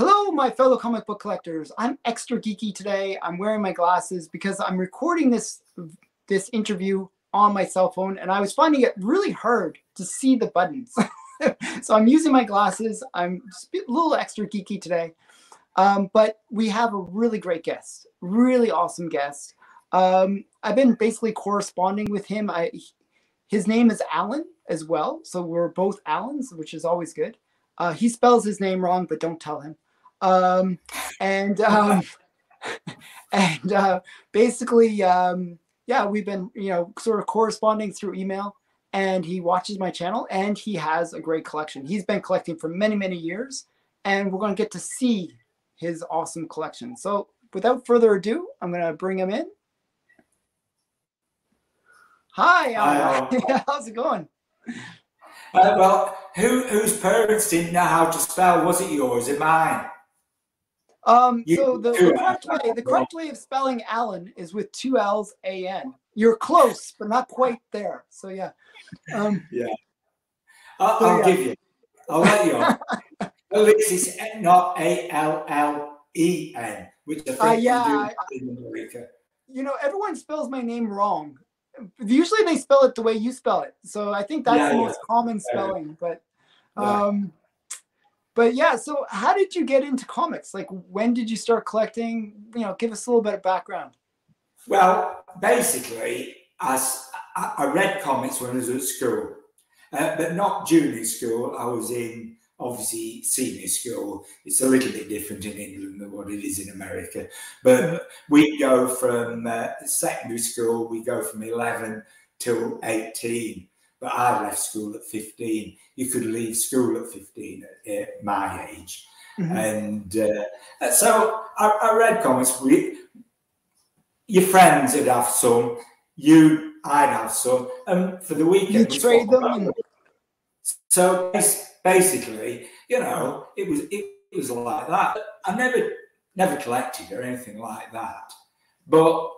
Hello, my fellow comic book collectors. I'm extra geeky today. I'm wearing my glasses because I'm recording this interview on my cell phone, and I was finding it really hard to see the buttons. So I'm using my glasses. I'm just a little extra geeky today. But we have a really great guest, really awesome guest. I've been basically corresponding with him. His name is Alan as well. So we're both Alans, which is always good. He spells his name wrong, but don't tell him. Basically, yeah, we've been, sort of corresponding through email, and he watches my channel and he has a great collection. He's been collecting for many, many years, and we're going to get to see his awesome collection. So without further ado, I'm going to bring him in. Hi, how's it going? Well, whose parents didn't know how to spell? Was it yours or mine? So the correct way of spelling Alan is with two L's, A-N. You're close, but not quite there. So yeah. Yeah. I'll give you. I'll let you on. At least it's not A-L-L-E-N, which I think you do in America. Everyone spells my name wrong. Usually they spell it the way you spell it. So I think that's the most common spelling. But yeah, so how did you get into comics? Like, when did you start collecting? Give us a little bit of background. Well, basically, I read comics when I was at school, but not junior school. I was in, obviously, senior school. It's a little bit different in England than what it is in America. But we go from secondary school, we go from 11 till 18. But I left school at 15. You could leave school at 15 at my age. And so I read comics. Your friends would have some, I'd have some. And for the weekend, you trade them. So basically, it was like that. I never collected or anything like that. But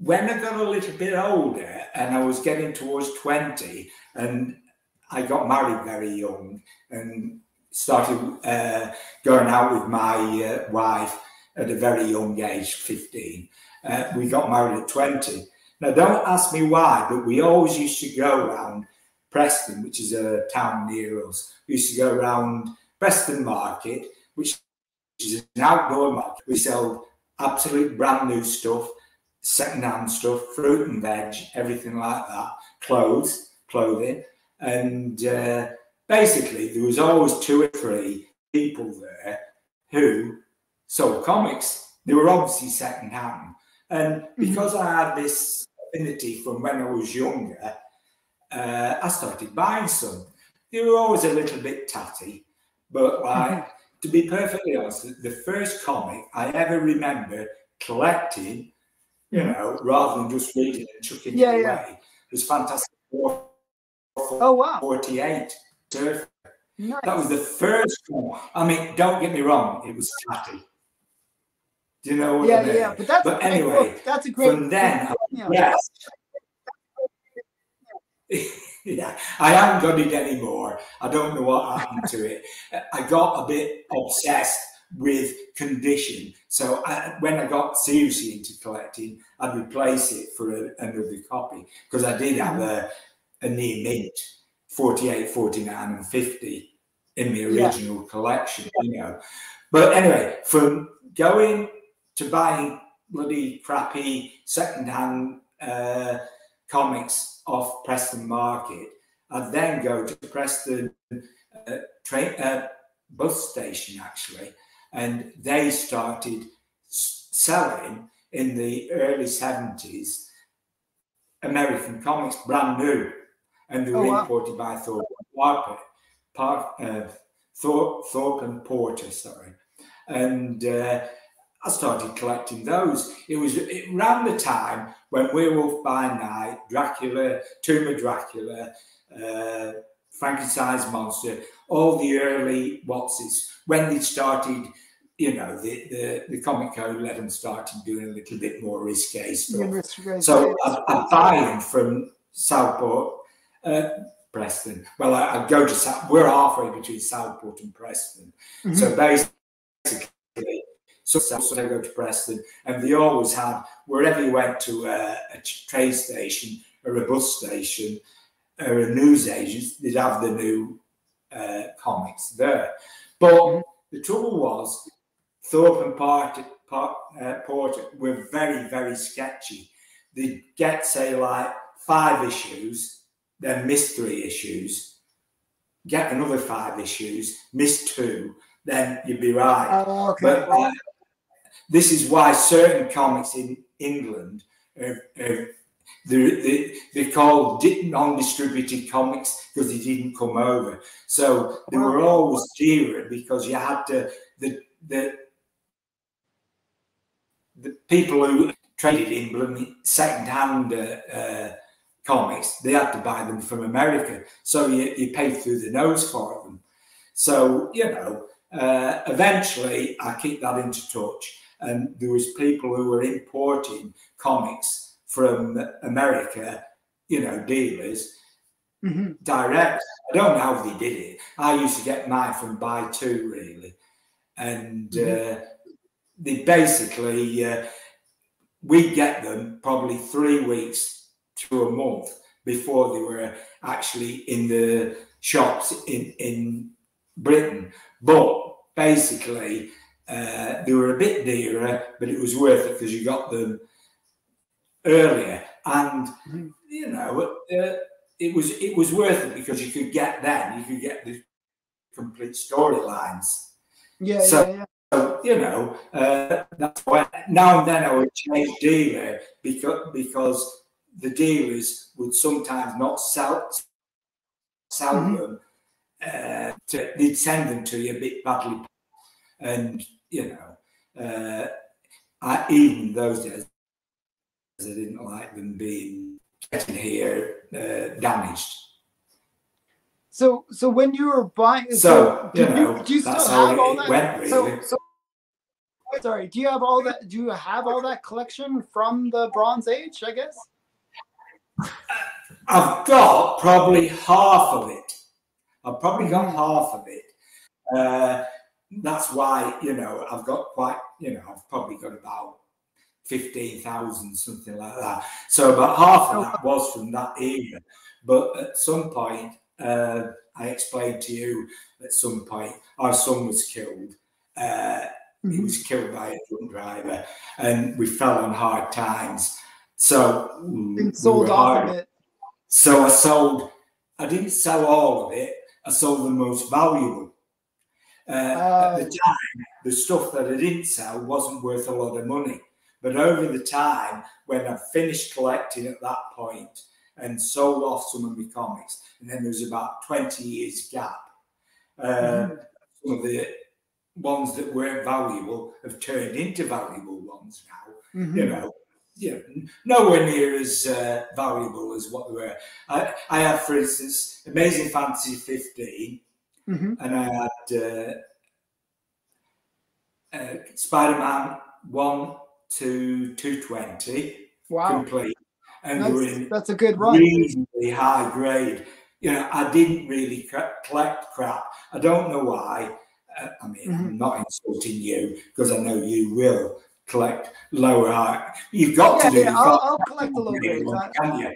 when I got a little bit older and I was getting towards 20, and I got married very young and started going out with my wife at a very young age, 15. We got married at 20. Now, don't ask me why, but we always used to go around Preston, which is a town near us. We used to go around Preston Market, which is an outdoor market. We sell absolute brand new stuff, second-hand stuff, fruit and veg, everything like that, clothing. And basically, there was always 2 or 3 people there who sold comics. They were obviously second-hand. And because I had this affinity from when I was younger, I started buying some. They were always a little bit tatty, but to be perfectly honest, the first comic I ever remember collecting, rather than just reading and chucking it away, was Fantastic Four. Oh, wow. 48. Nice. That was the first one. I mean, don't get me wrong, it was tatty. Do you know what I mean? Yeah, but anyway, that's a great. From then, yes. Yeah, I haven't got it anymore. I don't know what happened to it. I got a bit obsessed with condition. So when I got seriously into collecting, I'd replace it for another copy, because I did have a near mint 48, 49 and 50 in the original collection, But anyway, from going to buying bloody crappy second-hand comics off Preston Market, I'd then go to Preston bus station, actually, and they started selling in the early 70s American comics, brand new, and they were imported by Thorpe and Porter, sorry. And I started collecting those. It ran the time when Werewolf by Night, Dracula, Tomb of Dracula, Frankenstein's Monster, all the early when they started, the Comic Code let them start doing a little bit more risque stuff. So I buy them from Southport. Preston. Well, I'd go to we're halfway between Southport and Preston. So basically, so I go to Preston, and they always had, wherever you went to a train station or a bus station or a news agent, they'd have the new comics there. But the trouble was, Thorpe and Porter were very, very sketchy. They'd get, say, like 5 issues, then miss 3 issues, get another 5 issues, miss 2, then you'd be right. Oh, okay. But this is why certain comics in England they're called non-distributed comics, because they didn't come over. So they were always dearer, because you had to the people who traded England second-hand comics, they had to buy them from America. So you paid through the nose for them. So, you know, eventually I keep that into touch. And there was people who were importing comics from America, you know, dealers, direct. I don't know how they did it. I used to get mine from Buy Two, really. And they basically, we get them probably 3 weeks to a month before they were actually in the shops in Britain. But basically, they were a bit dearer, but it was worth it because you got them earlier. And, you know, it was worth it because you could get the complete storylines. Yeah, so, you know, that's why now and then I would change dealer because the dealers would sometimes not sell them. They'd send them to you a bit badly, and you know, even in those days, I didn't like them getting here damaged. So when you were buying, do you still have all that? Went, really. Sorry, do you have all that? Do you have all that collection from the Bronze Age, I guess? I've got probably half of it. I've probably got half of it. That's why, you know, I've got quite, you know, I've probably got about 15,000, something like that. So about half of that was from that era. But at some point, I explained to you, at some point, our son was killed. He was killed by a drunk driver, and we fell on hard times. So we sold off of it. So I didn't sell all of it. I sold the most valuable. At the time, the stuff that I didn't sell wasn't worth a lot of money. But over the time, when I finished collecting at that point and sold off some of my comics, and then there was about 20 years gap, some of the ones that weren't valuable have turned into valuable ones now. You know, nowhere near as valuable as what they were. I had, for instance, Amazing Fantasy 15, and I had Spider-Man 1 to 220 complete, and that's a good run. Reasonably high grade. You know, I didn't really collect crap. I don't know why. I mean, I'm not insulting you because I know you will collect lower high. You've got to do. Yeah, I'll collect the low grades, can you?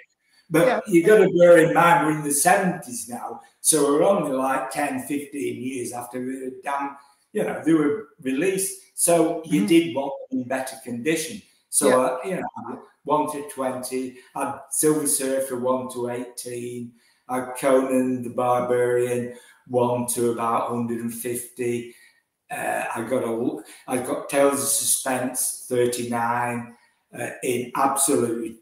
But you got to bear in mind we're in the 70s now, so we're only like 10, 15 years after you know, they were released. So you did want them in better condition. So you know, 1 to 20, I had Silver Surfer 1 to 18, I had Conan the Barbarian 1 to about 150. I got Tales of Suspense 39 in absolutely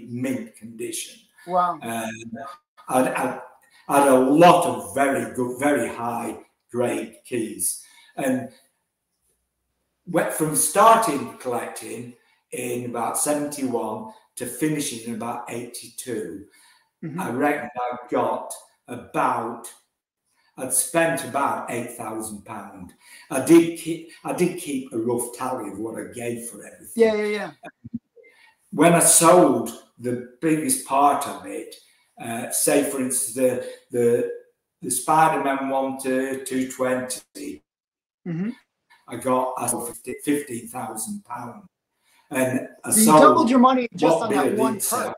mint condition. Wow. I had a lot of very good, very high grade keys, and from starting collecting in about 71 to finishing in about 82, I reckon I'd spent about £8,000. I did keep a rough tally of what I gave for everything. Yeah. When I sold the biggest part of it, Say, for instance, the Spider-Man 1 to 220, I got £15,000. And so you doubled your money just on that one part.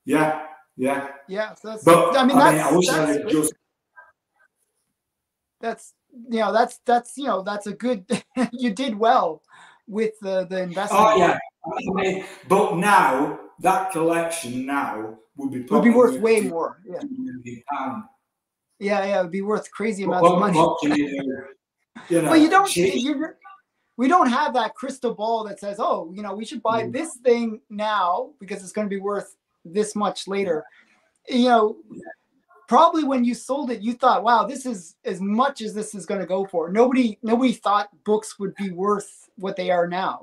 Yeah. Yeah. So that's, but I mean, I wish I had just. That's that's a good. You did well with the investment. Oh yeah, I mean, but now that collection would be worth way more. Yeah. £2 million. Yeah, it'd be worth crazy amounts of money. What can you do? You know, but you don't. We don't have that crystal ball that says, oh, we should buy this thing now because it's going to be worth this much later. Probably when you sold it, you thought, wow, this is as much as this is going to go for. Nobody thought books would be worth what they are now.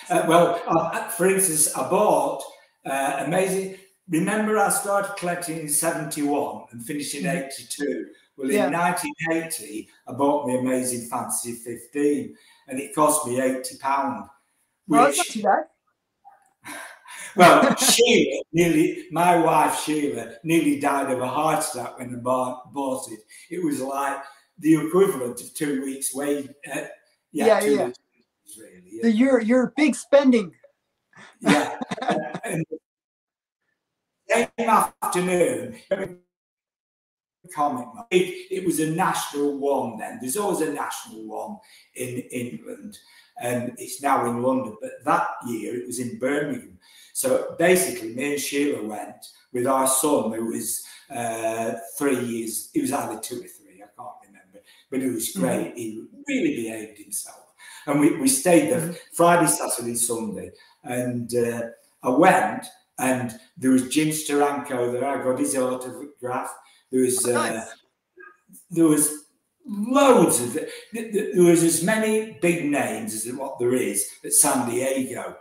For instance, I bought amazing. Remember, I started collecting in 71 and finished in 82. Well, in 1980, I bought my Amazing Fantasy 15, and it cost me £80. Well, that's not too bad. Well, my wife Sheila, nearly died of a heart attack when I bought it. It was like the equivalent of 2 weeks' wage. Really. So you're big spending. Yeah. And the same afternoon, comic. It was a national one then. There's always a national one in England, and it's now in London. But that year it was in Birmingham. So basically, me and Sheila went with our son, who was 3 years. He was either 2 or 3, I can't remember. But it was great. He really behaved himself. And we stayed there Friday, Saturday, Sunday. And I went, and there was Jim Steranko there. I got his autograph. There was there was loads of it. There was as many big names as what there is at San Diego.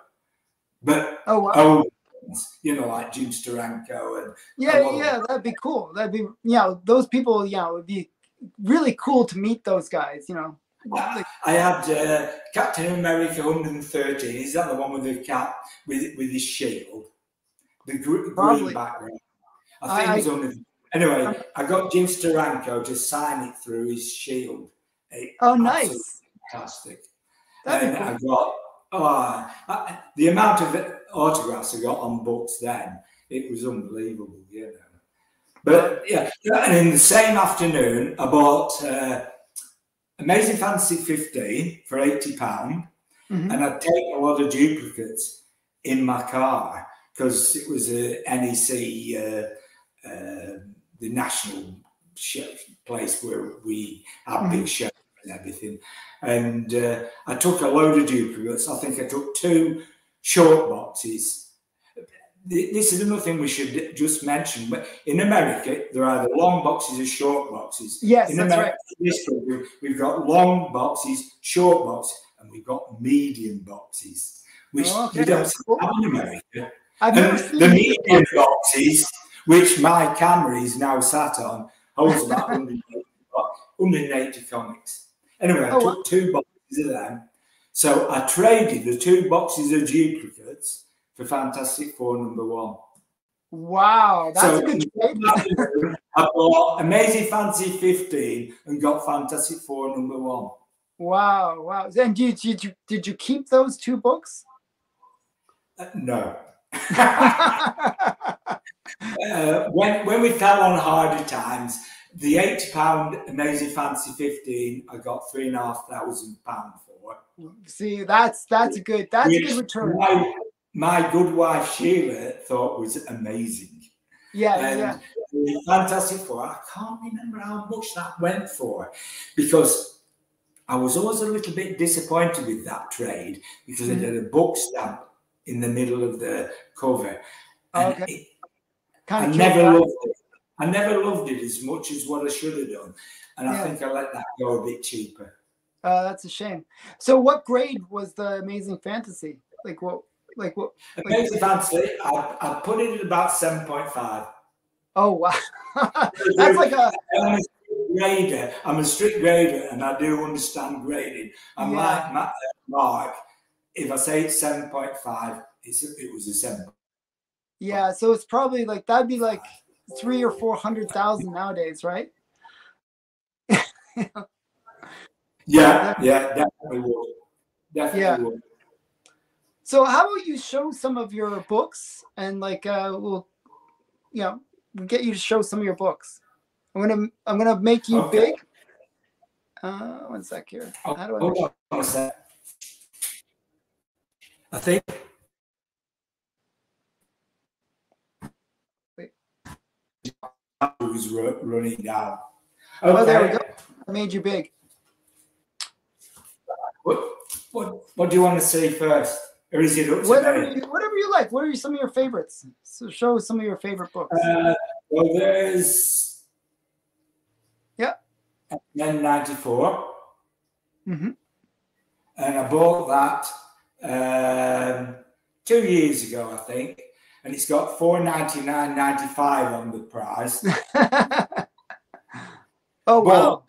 But like Jim Steranko and that'd be cool. That'd be those people. It would be really cool to meet those guys. I had Captain America 113. Is that the one with the cap with his shield, the green background? I think it was only. Anyway, I got Jim Steranko to sign it through his shield. Nice, fantastic! That'd and be cool. I got the amount of autographs I got on books then. It was unbelievable, But and in the same afternoon, I bought Amazing Fantasy 15 for £80, and I'd taken a lot of duplicates in my car because it was a NEC, the national place where we have big shows and everything. And I took a load of duplicates. I think I took 2 short boxes. This is another thing we should just mention. But in America, there are either long boxes or short boxes. Yes, in America, this country, we've got long boxes, short boxes, and we've got medium boxes, which you don't have in America. I've never seen the medium boxes, which my camera is now sat on, holds about 180 comics. Anyway, I took 2 boxes of them. So I traded the 2 boxes of duplicates for Fantastic Four #1. Wow, that's a good trade. I bought Amazing Fantasy 15 and got Fantastic Four #1. Wow. And did you keep those 2 books? No. When we fell on harder times, the £80 Amazing Fantasy 15, I got £3,500 for. See, that's a good return. My good wife Sheila thought was amazing. Yeah. The Fantastic Four, I can't remember how much that went for, because I was always a little bit disappointed with that trade because it had a book stamp in the middle of the cover. And I never loved it. I never loved it as much as what I should have done. And I think I let that go a bit cheaper. That's a shame. So what grade was the Amazing Fantasy? Amazing Fantasy, I put it at about 7.5. Oh, wow. That's like a... I'm a strict grader, and I do understand grading. I'm like Mark. If I say it's 7.5, it was a 7. Yeah, so it's probably like that'd be like 300,000 or 400,000 nowadays, right? Yeah, yeah, definitely would. Yeah. Definitely would. So how about you show some of your books and like we'll we'll get you to show some of your books. I'm gonna make you Okay. big. One sec here. Oh, How do I make hold on a sec. I think wait. who's running down. Oh, there we go. Okay. I made you big. What do you want to see first? Or is it up to me? Whatever you like. What are some of your favorites? So show some of your favorite books. Well, there's Yeah. N94. Mm-hmm. And I bought that 2 years ago, I think. And it's got $4.99.95 on the price. Oh, wow.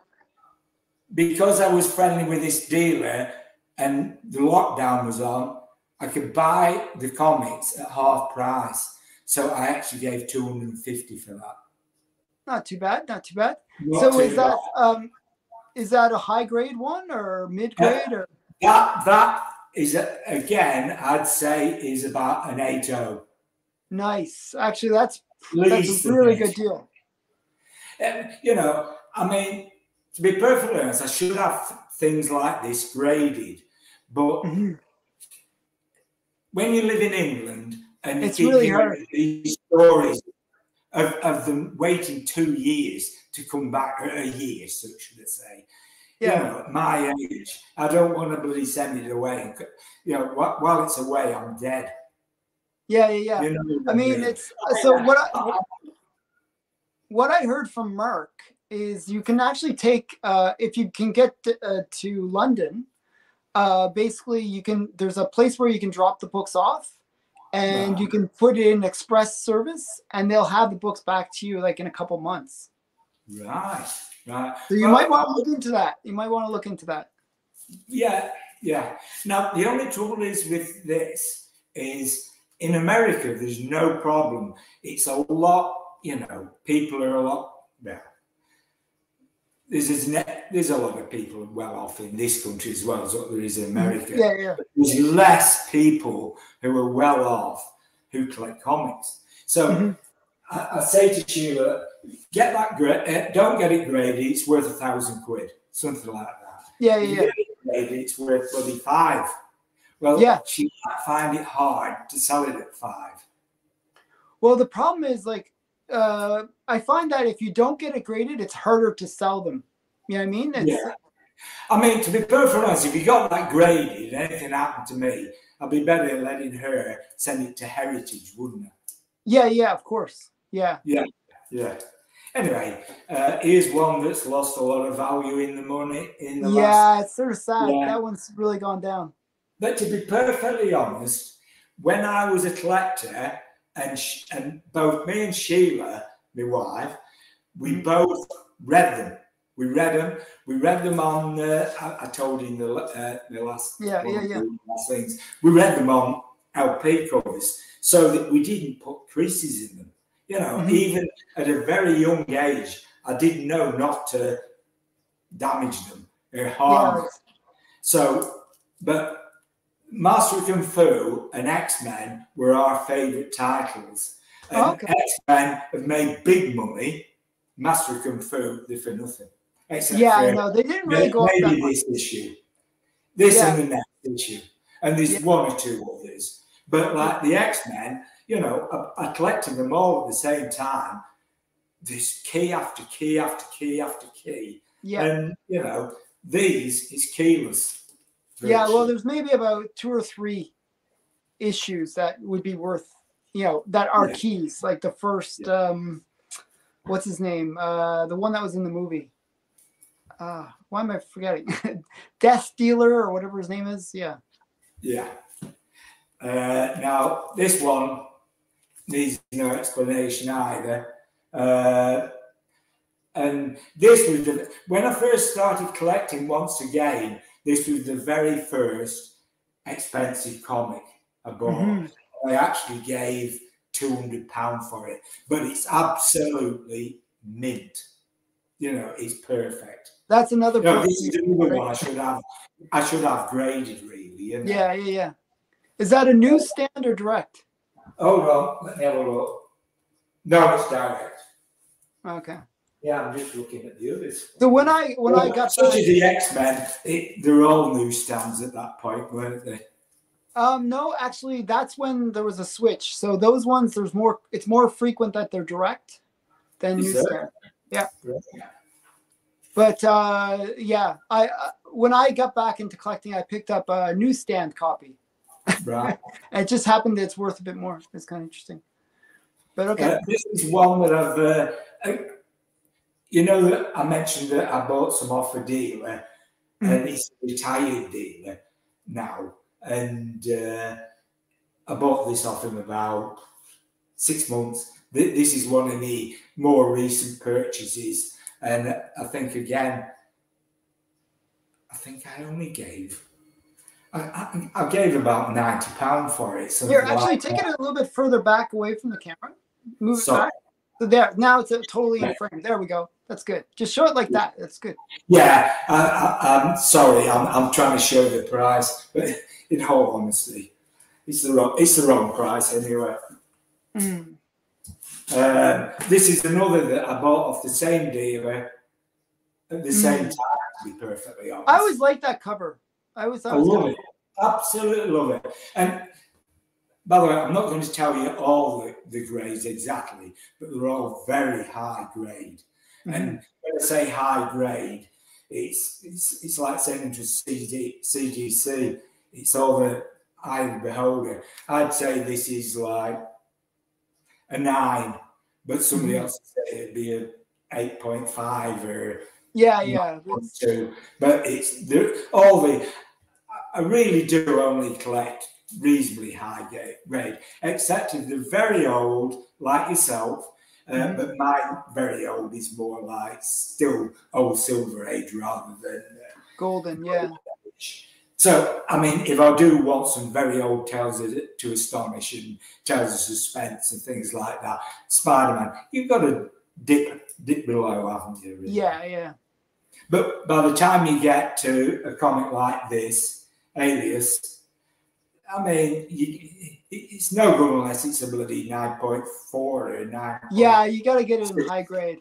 Because I was friendly with this dealer and the lockdown was on, I could buy the comics at half price. So I actually gave $250 for that. Not too bad. Not too bad. Not so too is that a high grade one or mid grade or that is again, I'd say is about an 8.0. Nice. Actually, that's a really good deal. You know, I mean, to be perfectly honest, I should have things like this graded, but when you live in England and it's really hard. These stories of them waiting 2 years to come back, a year, so should I say. Yeah. You know, at my age, I don't want to bloody send it away. You know, while it's away, I'm dead. Yeah. You know, I mean, it's so what I heard from Mark is you can actually take if you can get to London, basically there's a place where you can drop the books off and you can put it in express service and they'll have the books back to you like in a couple months. Right. So you might want to look into that. Yeah. Now, the only trouble is with this is in America, there's no problem. It's a lot, you know, people are a lot better. There's a lot of people well off in this country as well as what there is in America. Yeah. But there's less people who are well off who collect comics. So I say to Sheila, get that don't get it graded. It's worth £1,000, something like that. Yeah. Get it graded, it's worth bloody £5. Well, she might find it hard to sell it at £5. Well, the problem is like. I find that if you don't get it graded, it's harder to sell them. You know what I mean? Yeah. I mean, to be perfectly honest, if you got that graded and anything happened to me, I'd be better letting her send it to Heritage, wouldn't I? Yeah, of course. Yeah. Anyway, here's one that's lost a lot of value in the money. It's sort of sad. Yeah. That one's really gone down. But to be perfectly honest, when I was a collector, and both me and Sheila, my wife, we both read them. We read them on. I told you in the last last things. We read them on LP covers so that we didn't put creases in them. You know, even at a very young age, I didn't know not to damage them or harm them. So, but Master of Kung Fu and X-Men were our favourite titles. And X-Men have made big money. Master of Kung Fu, they're for nothing. Except I know. They didn't really go up that much. This issue. This and the next issue. And there's one or two others. But like the X-Men, you know, I collected them all at the same time. There's key after key after key after key. Yeah. And, you know, these is keyless. Yeah, well, there's maybe about 2 or 3 issues that would be worth, you know, that are keys. Like the first, what's his name? The one that was in the movie. Why am I forgetting? Death Dealer or whatever his name is. Yeah. Now, this one needs no explanation either. And this was when I first started collecting once again. This was the very first expensive comic I bought. I actually gave £200 for it, but it's absolutely mint. You know, it's perfect. That's another book. This is another one I should have graded, really. You know? Yeah. Is that a newsstand or direct? Hold on, let me have a look. No, it's direct. Okay. Yeah, I'm just looking at the others. So when I got such as the X-Men, they're all newsstands at that point, weren't they? No, actually, that's when there was a switch. So those ones, it's more frequent that they're direct than newsstand. Yeah. But yeah, when I got back into collecting, I picked up a newsstand copy. Right. And it just happened that it's worth a bit more. It's kind of interesting. But okay. This is one that I've, you know, that I mentioned that I bought some off a dealer, and he's a retired dealer now. And I bought this off him about 6 months. This is one of the more recent purchases. And I think, again, I only gave... I gave about £90 for it. Here, actually, take it a little bit further back away from the camera. Move it back. So there, now it's totally in frame. There we go. That's good. Just show it like that. That's good. Yeah, I'm sorry. I'm trying to show the price, but in all honesty, it's the wrong price anyway. This is another that I bought off the same dealer at the same time. To be perfectly honest, I always like that cover. I love it. Absolutely love it. And by the way, I'm not going to tell you all the grades exactly, but they're all very high grade. And when I say high grade, it's like saying to CGC, it's all the eye of the beholder. I'd say this is like a 9, but somebody else would say it'd be a 8.5 or yeah. 9.2. But all the I really do only collect reasonably high grade, except if they're very old, like yourself. But my very old is more like still old Silver Age rather than golden. Yeah. So, I mean, if I do want some very old tales to astonish and tales of suspense and things like that, Spider-Man, you've got to dip below, haven't you? Really? Yeah. But by the time you get to a comic like this, Alias, I mean, it's no good unless it's a bloody 9.4 or 9. Yeah, you got to get it in high grade.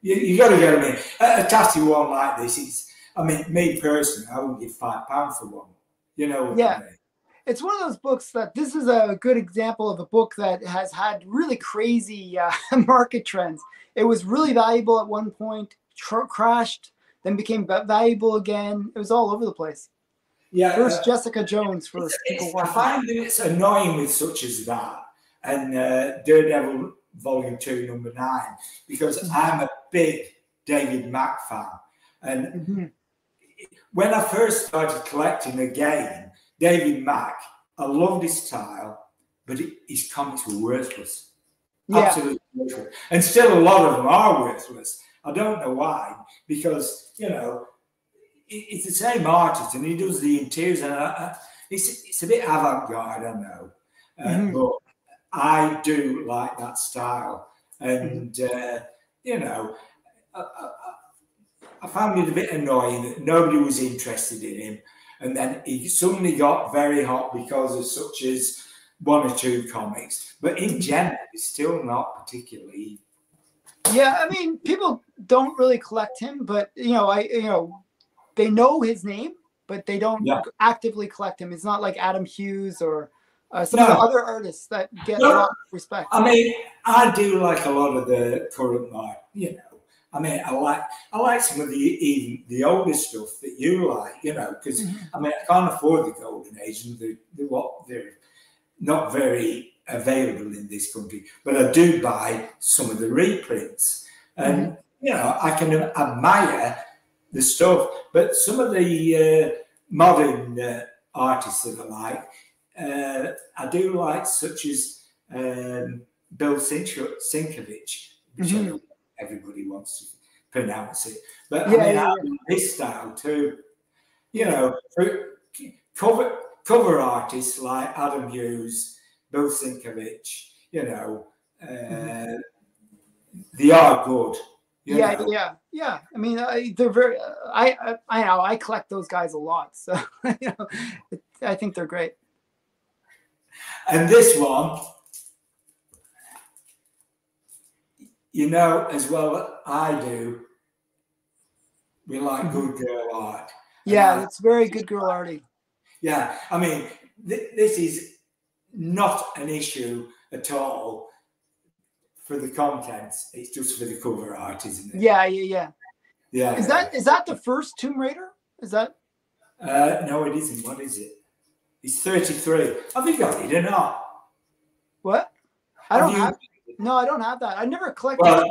You got to get them in. A tatty one like this, I mean, me personally, I wouldn't give £5 for one. You know what I mean? It's one of those books that this is a good example of a book that has had really crazy market trends. It was really valuable at one point, crashed, then became valuable again. It was all over the place. Yeah, first Jessica Jones for people watching. I find that it's annoying with such as that and Daredevil Volume 2, Number 9, because I'm a big David Mack fan. And when I first started collecting again, David Mack, I loved his style, but his comics were worthless. Yeah. Absolutely worthless. And still a lot of them are worthless. I don't know why, because, you know, it's the same artist and he does the interiors and it's a bit avant-garde, I know. But I do like that style. And, you know, I found it a bit annoying that nobody was interested in him. And then he suddenly got very hot because of such as 1 or 2 comics. But in general, it's still not particularly. Yeah, I mean, people don't really collect him, but, they know his name, but they don't actively collect him. It's not like Adam Hughes or some of the other artists that get a lot of respect. I mean, I do like a lot of the current art, you know. I mean, I like some of the older stuff that you like, you know, because I mean, I can't afford the Golden Age, and they're not very available in this country. But I do buy some of the reprints, and you know, I can admire the stuff. But some of the modern artists that I like, I do like, such as Bill Sienkiewicz, which I don't everybody wants to pronounce it, but I mean, I like this style too. You know, cover artists like Adam Hughes, Bill Sienkiewicz, you know, they are good. You Yeah, know. yeah. I mean, they're very. I know I collect those guys a lot, so you know, I think they're great. And this one, you know, as well I do, we like good girl art. Yeah, it's very good girl arty. Yeah, I mean, this is not an issue at all for the contents. It's just for the cover art, isn't it? Yeah. Yeah. Is that the first Tomb Raider? Is that? No, it isn't. What is it? It's 33. Have you got it or not? What? I don't have. No, I don't have that. I never collected. Well,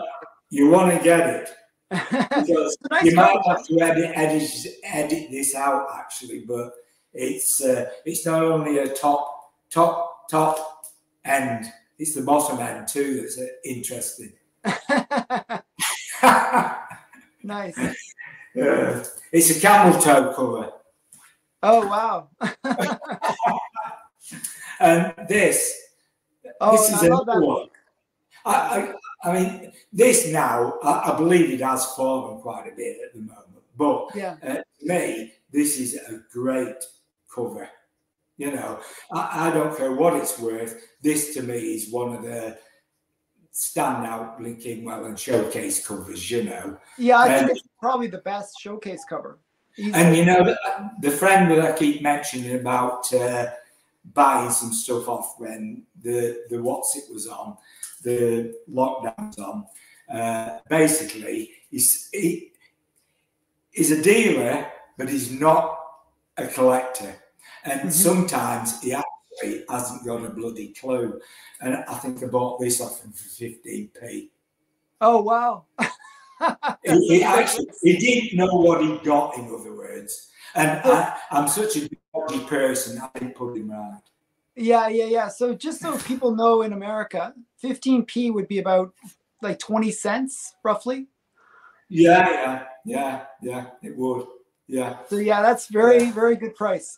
you want to get it because nice you might cover. have to edit this out actually, but it's not only a top end; it's the bottom end too that's interesting. Nice. It's a camel toe cover. Oh wow! And this is another one. I mean, this now, I believe it has fallen quite a bit at the moment. But to me, this is a great cover. You know, I don't care what it's worth. This to me is one of the standout Blinking Well and showcase covers, you know. Yeah, I think it's probably the best showcase cover. Easily. And you know, the friend that I keep mentioning about buying some stuff off when the what's it was on, the lockdown was on, basically he's a dealer, but he's not a collector. And sometimes he actually hasn't got a bloody clue. And I think I bought this off him for 15p. Oh, wow. he didn't know what he got, in other words. And I'm such a dodgy person, I didn't put him right. Yeah. So just so people know, in America, 15p would be about like 20 cents, roughly. Yeah, it would. Yeah. So yeah, that's very good price.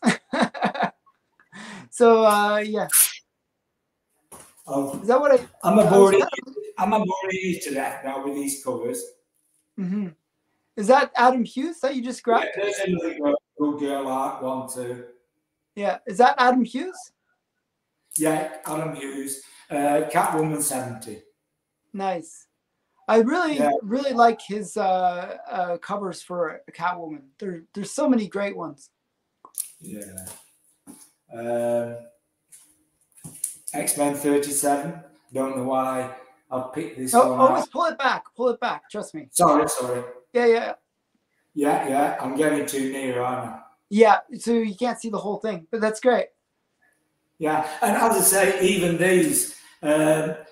So yeah. Is that what I'm aboard it to that now with these covers. Is that Adam Hughes that you just grabbed? Yeah, there's another good girl art one too. Yeah, is that Adam Hughes? Yeah, Adam Hughes, Catwoman 70. Nice. I really like his covers for Catwoman. There's so many great ones. Yeah. X-Men 37. Don't know why I've picked this one. Always pull it back. Pull it back. Trust me. Sorry. Yeah. I'm getting too near, aren't I? Yeah, so you can't see the whole thing, but that's great. Yeah, and as I say, even these, a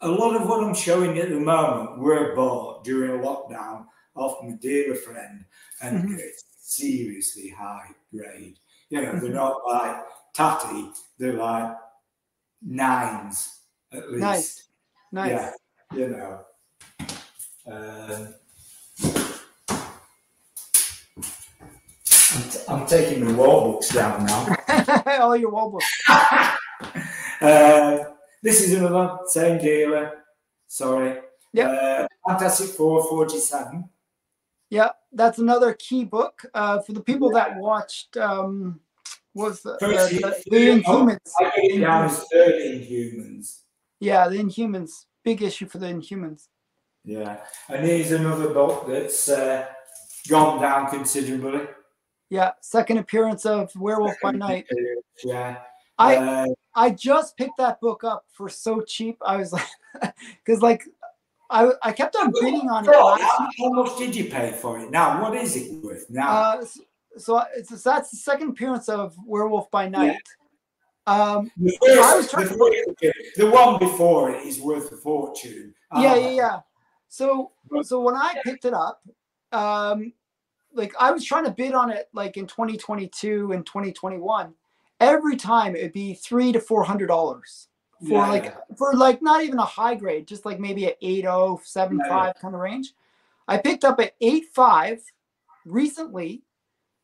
lot of what I'm showing at the moment were bought during lockdown off my dealer friend, and it's seriously high grade. You know, they're not like tatty, they're like 9s at least. Nice. Yeah, you know. I'm taking the wall books down now. All your wall books. This is another same dealer. Sorry. Yeah. Fantastic Four 47. Yeah, that's another key book for the people that watched. Was the Inhumans? I get it down as 13 Inhumans. Yeah, the Inhumans. Big issue for the Inhumans. Yeah, and here's another book that's gone down considerably. Yeah, second appearance of Werewolf by Night. Yeah. I just picked that book up for so cheap. I was like, because like I kept on bidding on it. How much did you pay for it? Now, what is it worth now? So that's the second appearance of Werewolf by Night. Yeah. The one before it is worth a fortune. Yeah. So when I picked it up, like I was trying to bid on it like in 2022 and 2021. Every time it'd be $300 to $400 for like not even a high grade, just like maybe an 8.0, 7.5 kind of range. I picked up an 8.5 recently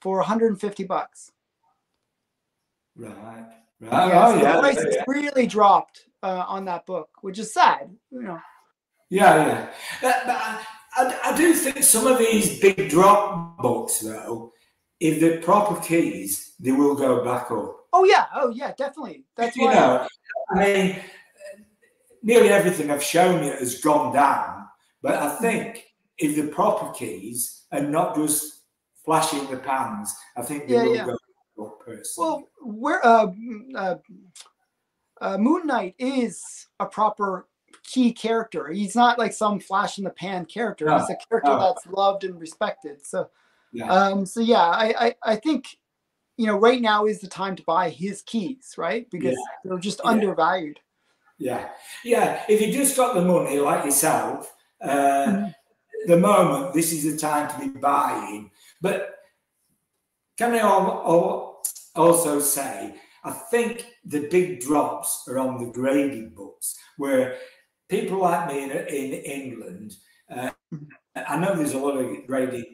for $150. Right. The price has really dropped on that book, which is sad. You know. Yeah. But I do think some of these big drop books, though, if they're proper keys, they will go back up. Oh yeah, definitely. That's You why. know, I mean, nearly everything I've shown you has gone down, but I think if the proper keys and not just flashing the pans, I think they will go up personally. Well, Moon Knight is a proper key character. He's not like some flash in the pan character. He's a character that's loved and respected. So, I think, you know, right now is the time to buy his keys, right? Because they're just undervalued. Yeah. If you just got the money like yourself, the moment, this is the time to be buying. But can I also say, I think the big drops are on the graded books, where people like me in England, I know there's a lot of graded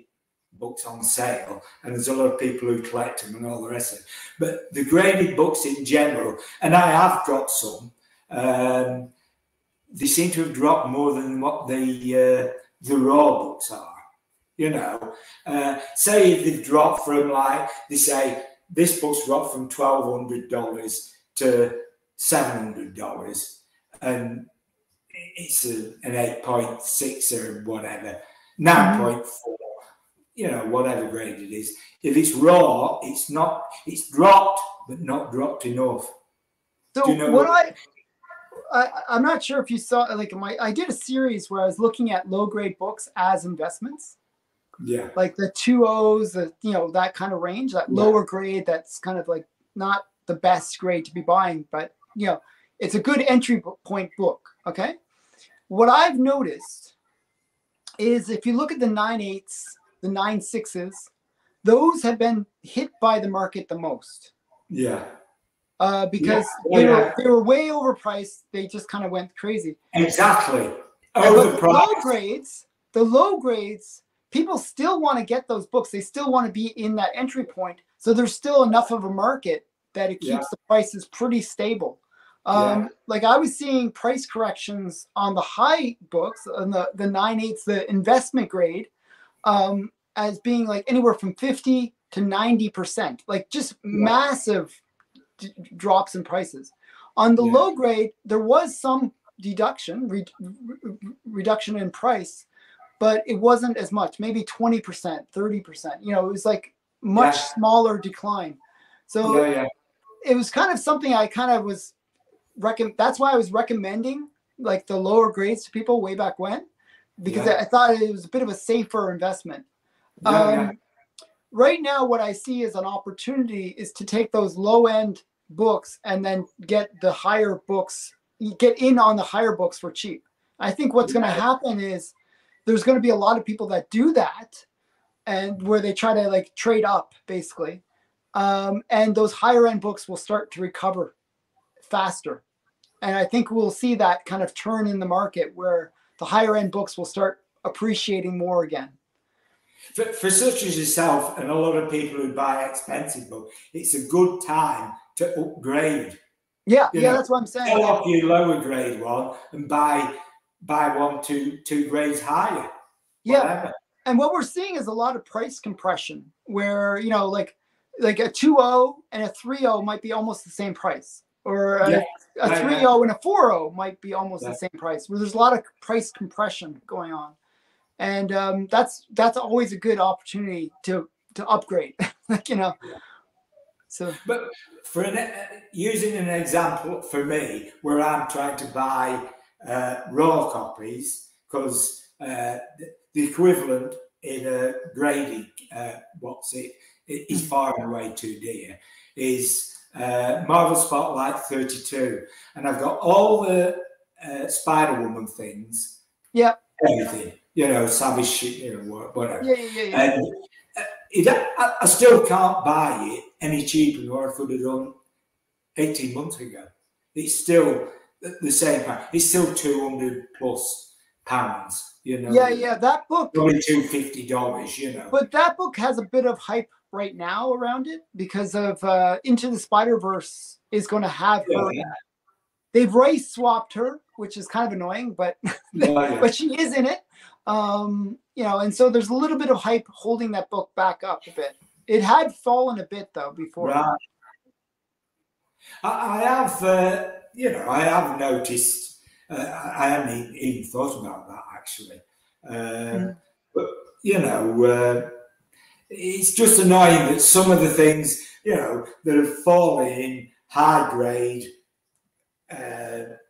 books on sale, and there's a lot of people who collect them and all the rest of it. But the graded books in general, and I have got some, they seem to have dropped more than what the raw books are. You know, say if they've dropped from, like, they say this book's dropped from $1,200 to $700, and it's an 8.6 or whatever, 9.4, you know, whatever grade it is. If it's raw, it's dropped, but not dropped enough. So, you know I'm not sure if you saw, like, I did a series where I was looking at low grade books as investments. Yeah. Like the 2.0s, you know, that kind of range, that lower grade, that's kind of like not the best grade to be buying, but, you know, it's a good entry point book. Okay. What I've noticed is if you look at the 9.8s, the 9.6s, those have been hit by the market the most. Yeah. Because they were way overpriced. They just kind of went crazy. Exactly. Overpriced. The low grades, people still want to get those books. They still want to be in that entry point. So there's still enough of a market that it keeps the prices pretty stable. Like I was seeing price corrections on the high books, on the 9.8s, the investment grade, as being like anywhere from 50 to 90%, like just massive drops in prices. On the low grade, there was some reduction in price, but it wasn't as much, maybe 20%, 30%. You know, it was like much smaller decline. So it was kind of something I kind of was that's why I was recommending like the lower grades to people way back when, because I thought it was a bit of a safer investment. Right now, what I see as an opportunity is to take those low end books and then get the higher books, get in on the higher books for cheap. I think what's going to happen is there's going to be a lot of people that do that, and where they try to like trade up basically. And those higher end books will start to recover faster. And I think we'll see that kind of turn in the market where the higher end books will start appreciating more again. For such as yourself and a lot of people who buy expensive books, it's a good time to upgrade. Yeah, that's what I'm saying. Sell off your lower grade one and buy one two grades higher. Whatever. And what we're seeing is a lot of price compression where, you know, like a 2.0 and a 3.0 might be almost the same price, or a 3.0 and a 4.0 might be almost the same price, where there's a lot of price compression going on. And that's always a good opportunity to upgrade, like, you know. So, but for using an example for me, where I'm trying to buy raw copies, because the equivalent in a graded is far and away too dear, is Marvel Spotlight 32, and I've got all the Spider-Woman things. Yeah. Everything. You know, savage shit, you know, whatever. Yeah. And I still can't buy it any cheaper than what I could have done 18 months ago. It's still the same price. It's still £200 plus, you know. Yeah. That book. Probably $250, you know. But that book has a bit of hype right now around it because of Into the Spider-Verse is going to have her. they've race swapped her, which is kind of annoying, but but she is in it. You know, and so there's a little bit of hype holding that book back up a bit. It had fallen a bit though before. Right. I have, you know, I have noticed. I hadn't even thought about that actually. But you know, it's just annoying that some of the things, you know, that have fallen in high grade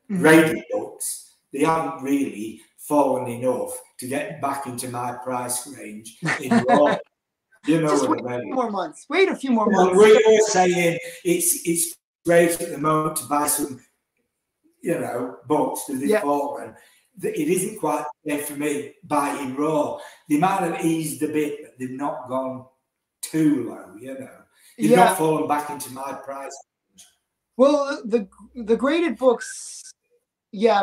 graded books, they haven't really fallen enough to get back into my price range in raw. You know Just what wait I a mean? few more months. Wait a few more months. We're saying it's great at the moment to buy some, you know, books that have fallen. It isn't quite there for me buying raw. They might have eased a bit, but they've not gone too low, you know. They've not fallen back into my price. Well, the graded books,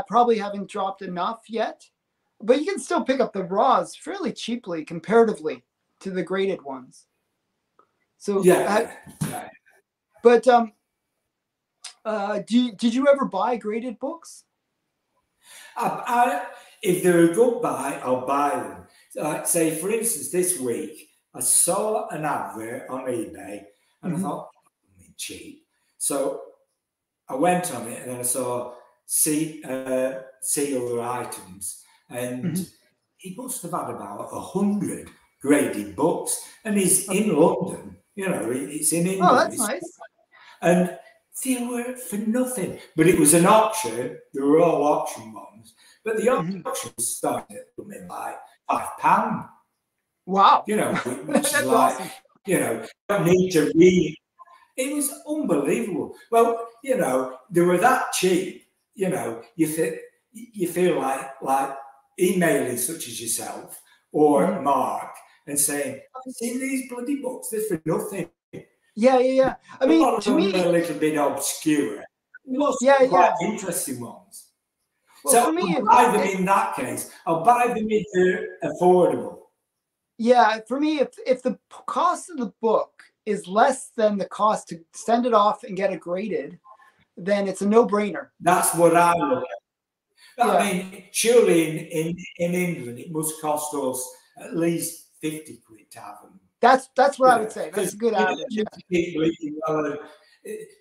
probably haven't dropped enough yet, but you can still pick up the raws fairly cheaply comparatively to the graded ones. So but did you ever buy graded books? If they're a good buy, I'll buy them. Say, for instance, this week I saw an advert on eBay, and I thought, cheap. So I went on it, and then I saw see other items, and he must have had about 100 graded books, and he's in London. You know, it's in England. Oh, that's nice. And they were for nothing. But it was an auction. They were all auction ones. But the auction started at something like £5. Wow. You know, which is like, awesome. you know, you don't need to read. It was unbelievable. Well, you know, they were that cheap. You know, you feel like emailing such as yourself or Mark and saying, I've seen these bloody books, they're for nothing. Yeah. I mean, to me, a little bit obscure. Lots of quite interesting ones. Well, so for me, I'll buy them in that case. I'll buy them if they're affordable. Yeah, for me, if the cost of the book is less than the cost to send it off and get it graded, then it's a no-brainer. That's what I look at. I mean, surely in England it must cost us at least 50 quid to have them. That's what I would say. That's a good average.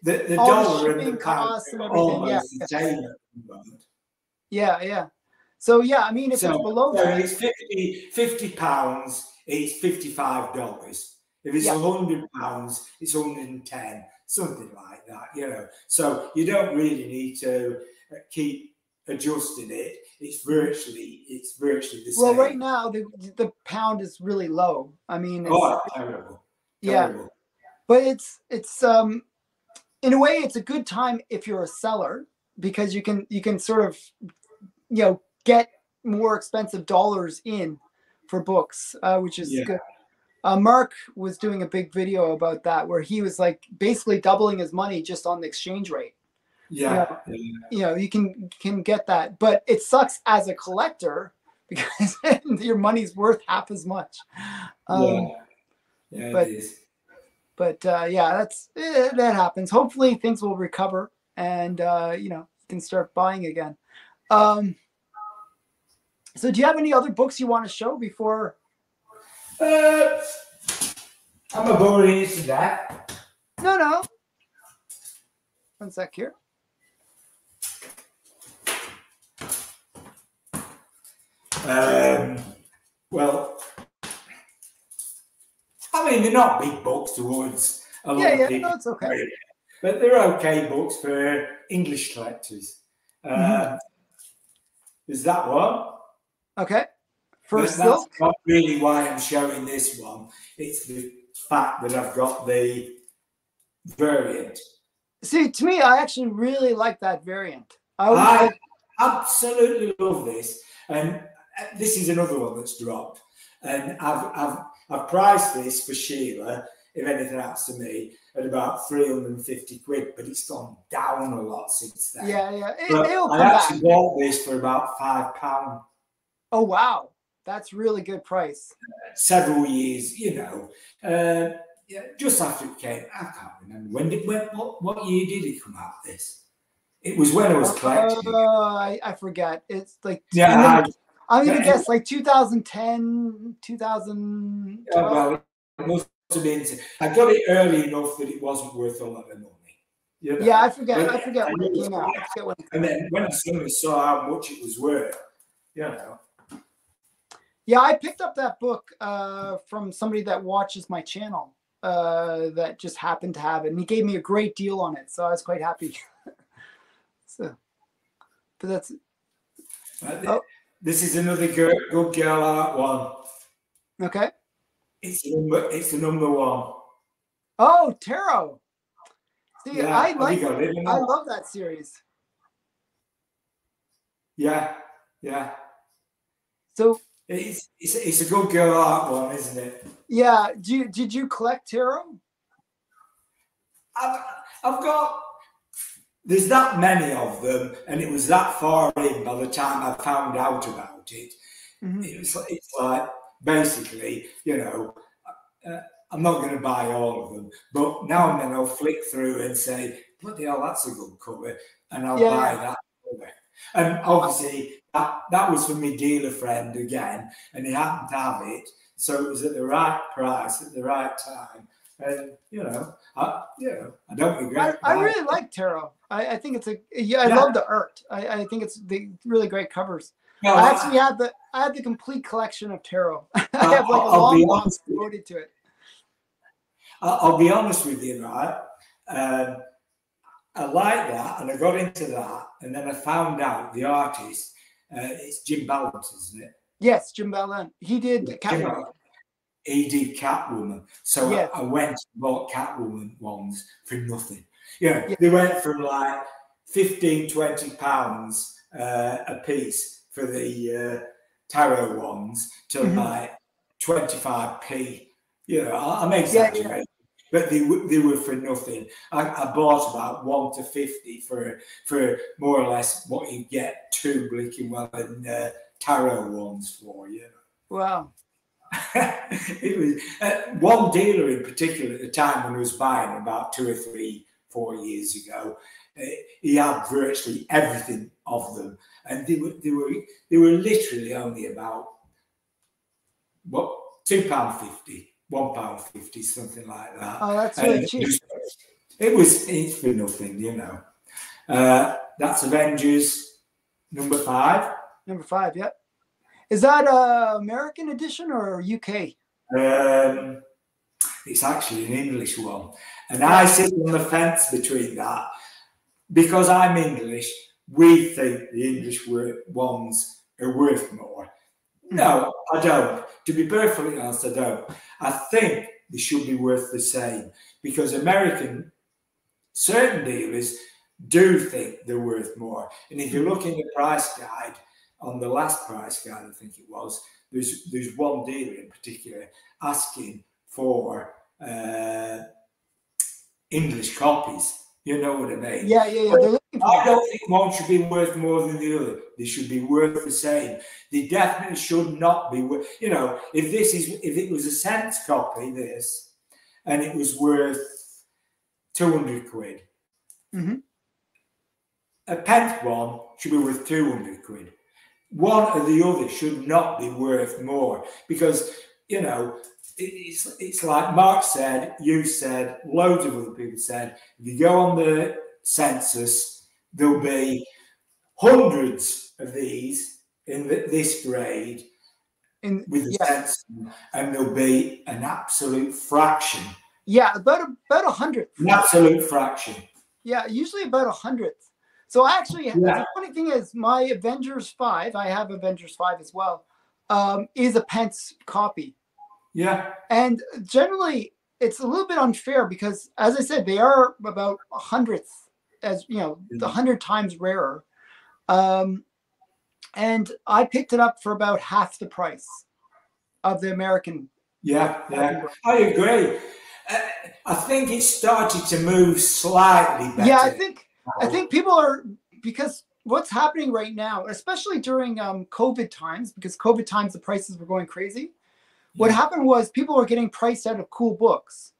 The dollar and the pound and everything. almost the same at the moment. Yeah. So I mean, if it's below that, it's £50, it's $55. If it's £100, it's 110, something like that. You know, so you don't really need to keep adjusting it. It's virtually the same. Well, right now the pound is really low. I mean, terrible. But it's in a way it's a good time if you're a seller, because you can sort of, you know, get more expensive dollars in for books, which is good. Mark was doing a big video about that where he was like basically doubling his money just on the exchange rate. You know, you can get that, but it sucks as a collector because your money's worth half as much. It is. But that happens. Hopefully things will recover and you know, you can start buying again. So do you have any other books you want to show before? I'm a boring into that. No. One sec here. Well, I mean, they're not big books towards a lot of people. No, it's okay. But they're okay books for English collectors. There's that one. Okay. That's not really why I'm showing this one. It's the fact that I've got the variant. See, to me, I actually really like that variant. I absolutely love this, and this is another one that's dropped. And I've priced this for Sheila, if anything happens to me, at about 350 quid, but it's gone down a lot since then. I actually bought this for about £5. Oh wow, that's really good price. Several years, you know, just after it came. I can't remember what year did it come out? This It was when I was collecting. I forget. It's like Yeah, I'm gonna guess like 2010, 2012. well, it must have been. I got it early enough that it wasn't worth a lot of money. You know? Yeah, I forget. But I forget when it came out. I forget when it came and out. then when I suddenly saw how much it was worth, you know. Yeah, I picked up that book from somebody that watches my channel that just happened to have it, and he gave me a great deal on it, so I was quite happy. So, but that's This is another good girl art one. Okay. It's the number one. Oh, tarot. See, Yeah, I love that series. Yeah, yeah. So it's a good girl art one, isn't it? Yeah. Did you collect tarot? I've got. There's that many of them, and it was that far in by the time I found out about it. Mm-hmm. It's like basically, you know, I'm not going to buy all of them, but now and then I'll flick through and say, bloody hell, that's a good cover, and I'll buy that cover. And obviously, that was from my dealer friend again, and he happened to have it, so it was at the right price at the right time. And I don't regret. I really like tarot. I think it's I love the art. I think it's the really great covers. No, I actually had the complete collection of tarot. I have like a long box devoted to it. I'll be honest with you, right? I like that, and I got into that, and then I found out the artist. It's Jim Balance, isn't it? Yes, Jim Balance. He did Catwoman. He did Catwoman. So yes. I went and bought Catwoman ones for nothing. They went from like 15, 20 pounds a piece for the tarot ones to like 25p. I'm exaggerating, but they were for nothing. I bought about 1 to 50 for more or less what you get 2 blinking well in tarot ones for. Wow. It was one dealer in particular at the time when I was buying about 2 or 3, 4 years ago. He had virtually everything of them, and they were literally only about £2.50, £1.50, something like that. Oh, that's really cheap. It's for nothing, That's Avengers number 5. Number 5, yeah. Is that a American edition or UK? It's actually an English one. And I sit on the fence between that. Because I'm English, we think the English ones are worth more. No, I don't. To be perfectly honest, I don't. I think they should be worth the same. Because certain dealers do think they're worth more. And if you look in the price guide, on the last price guide, I think it was, there's one dealer in particular asking for English copies. You know what I mean? Yeah. I don't think one should be worth more than the other. They should be worth the same. They definitely should not be worth. If it was a cents copy, and it was worth 200 quid, a pence one should be worth 200 quid. One or the other should not be worth more because, it's like Mark said, you said, loads of other people said, if you go on the census, there'll be hundreds of these in this grade with the census, and there'll be an absolute fraction. Yeah, about 100th. An absolute fraction. Yeah, usually about 100th. So actually, the funny thing is, my Avengers 5, I have Avengers 5 as well, is a pence copy. Yeah. And generally, it's a little bit unfair because, as I said, they are about 100th, the 100 times rarer. And I picked it up for about half the price of the American. Yeah. I agree. I think it started to move slightly better. Yeah, I think people are, because what's happening right now, especially during COVID times, because COVID times the prices were going crazy. What happened was people were getting priced out of cool books.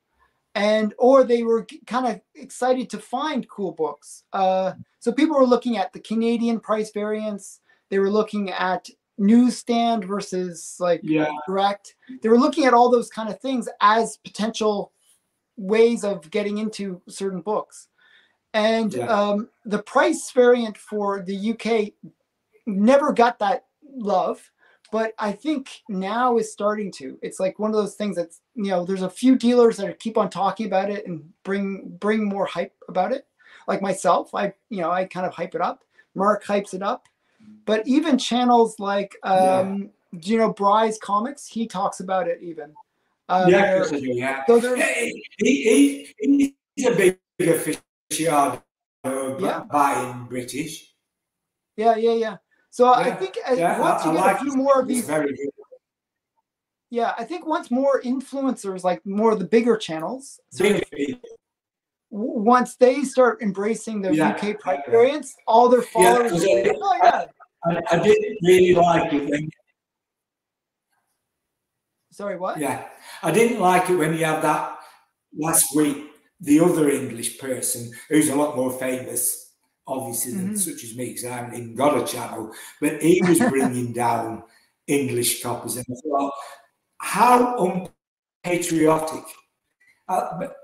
and or they were kind of excited to find cool books. So people were looking at the Canadian price variance. They were looking at newsstand versus like direct. They were looking at all those kind of things as potential ways of getting into certain books. And the price variant for the UK never got that love, but I think now is starting to. It's like one of those things that's, you know, there's a few dealers that keep on talking about it and bring more hype about it. Like myself, I kind of hype it up. Mark hypes it up. But even channels like, Bry's Comics, he talks about it even. So he's a big aficionado of buying British. Yeah. So I think once you get a few more of these, very good. Yeah, I think once more influencers, like more of the bigger channels, once they start embracing the UK price variance, all their followers. I didn't really like it when. Sorry, what? Yeah, I didn't like it when you had that last week. The other English person who's a lot more famous, obviously, than such as me, because I haven't even got a channel, but he was bringing down English copies, and I thought, how unpatriotic.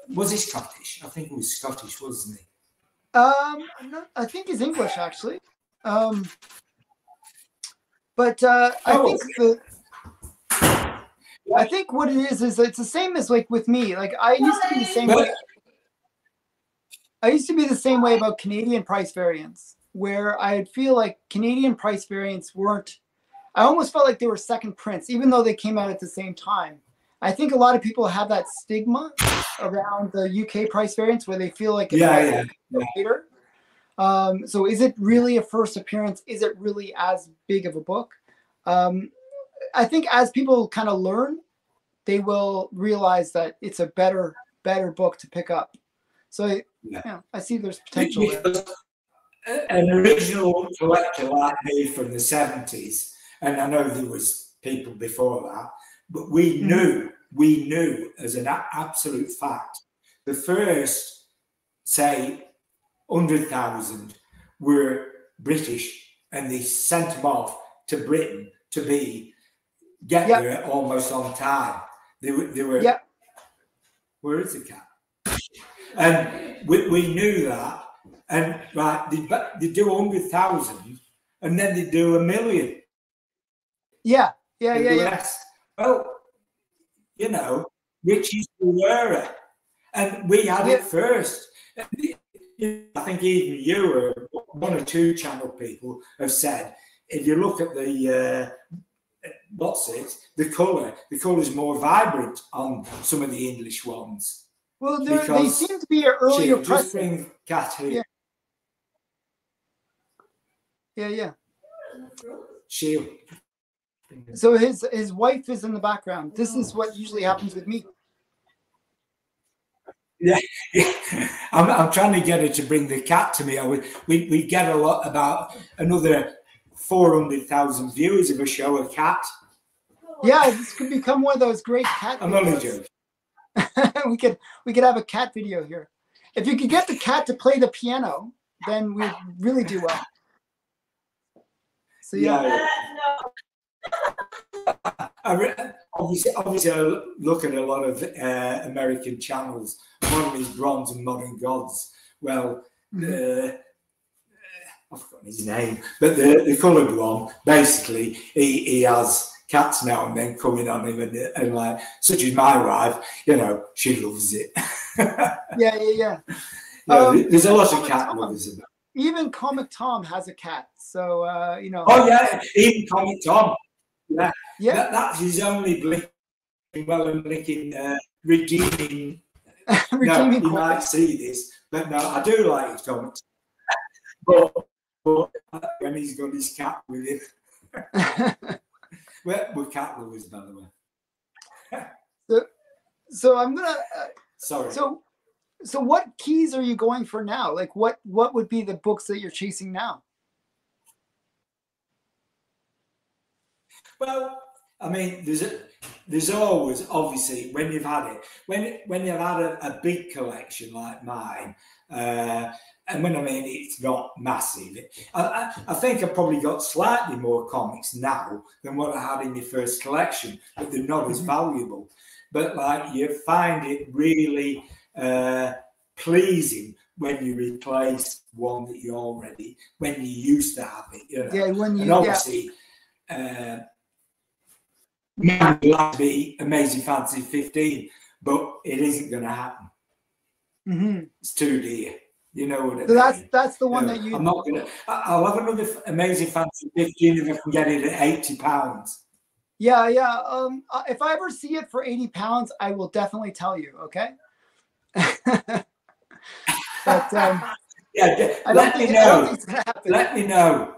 Was he Scottish? I think he was Scottish, wasn't he? I think he's English, actually. But I think what it is it's the same as like with me. Like I used to be the same way. I used to be the same way about Canadian price variance, where I feel like Canadian price variance weren't. I almost felt like they were second prints, even though they came out at the same time. I think a lot of people have that stigma around the UK price variance where they feel like it's later. So is it really a first appearance? Is it really as big of a book? I think as people kind of learn, they will realize that it's a better book to pick up. So I see there's potential there. An original collector like me from the 70s, and I know there was people before that, but we knew as an absolute fact, the first, say, 100,000 were British, and they sent them off to Britain to get there almost on time. They were. Where is the cat? And we knew that, and they do 100,000, and then they do 1 million. Yeah. Well, you know, which is the rarer, and we had it first. I think even you or one or two channel people have said, if you look at the the colour is more vibrant on some of the English ones. Well, they seem to be an earlier pressing. Cat here. Yeah. Shield. So his wife is in the background. This is what usually happens with me. Yeah. I'm trying to get her to bring the cat to me. We get a lot about another 400,000 viewers if I show a cat. Yeah, this could become one of those great cat videos. I'm only joking. we could have a cat video here. If you could get the cat to play the piano, then we'd really do well. So Obviously, I look at a lot of American channels. One of them is Bronze and Modern Gods. Well, I've forgotten his name, but the coloured one, basically, he has cats now and then coming on him, and like, such as my wife, you know, she loves it. Yeah. There's a lot of cat lovers in that. Even Comic Tom has a cat, so you know. Oh yeah, even Comic Tom. Yeah. That's his only blinking, redeeming. No, you might see this, but no, I do like his comics. But when he's got his cat with him. We're cat lovers, by the way. So I'm gonna. Sorry. So what keys are you going for now? Like what would be the books that you're chasing now? Well, I mean, there's always, obviously, when you've had it, when you've had a big collection like mine, and when I mean it's not massive, I think I've probably got slightly more comics now than what I had in the first collection, but they're not as valuable. But like, you find it really pleasing when you replace one that you already, when you used to have it, you know. Yeah, when you, and obviously, man, would like to be Amazing Fantasy 15, but it isn't going to happen. It's too dear. You know what I mean? So that's the one that you. I'm not gonna. I'll have another Amazing Fantasy 15 if I can get it at £80. Yeah. If I ever see it for £80, I will definitely tell you. Okay. But yeah, I don't think it's gonna happen. Let me know.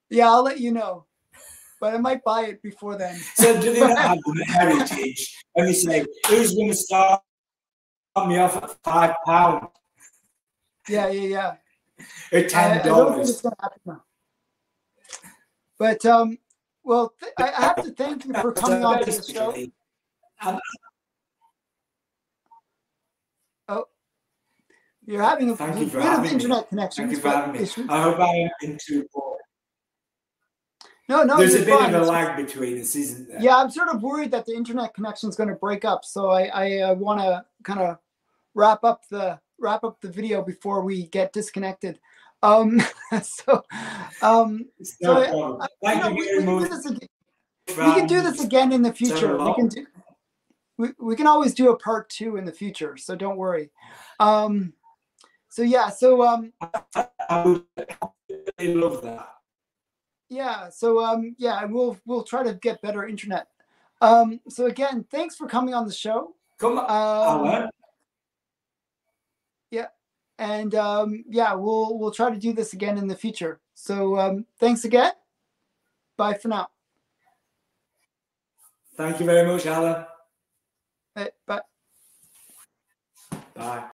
Yeah, I'll let you know. But I might buy it before then. So do they not have the heritage? And you say, who's going to start me off at £5? Yeah. At $10. I don't think it's gonna happen now. But well, I have to thank you for coming on to the show. Oh, you're having a bit of internet connection. Thank you for having me. I hope I haven't been too bored. No, there's a bit of a lag between us, isn't there? Yeah, I'm sort of worried that the internet connection is going to break up, so I want to kind of wrap up the video before we get disconnected. We can do this again in the future. We can always do a part 2 in the future, so don't worry. I love that. Yeah, so we'll try to get better internet. So again, thanks for coming on the show. Come on. Yeah, and we'll try to do this again in the future. So thanks again. Bye for now. Thank you very much, Alan. Bye. Bye.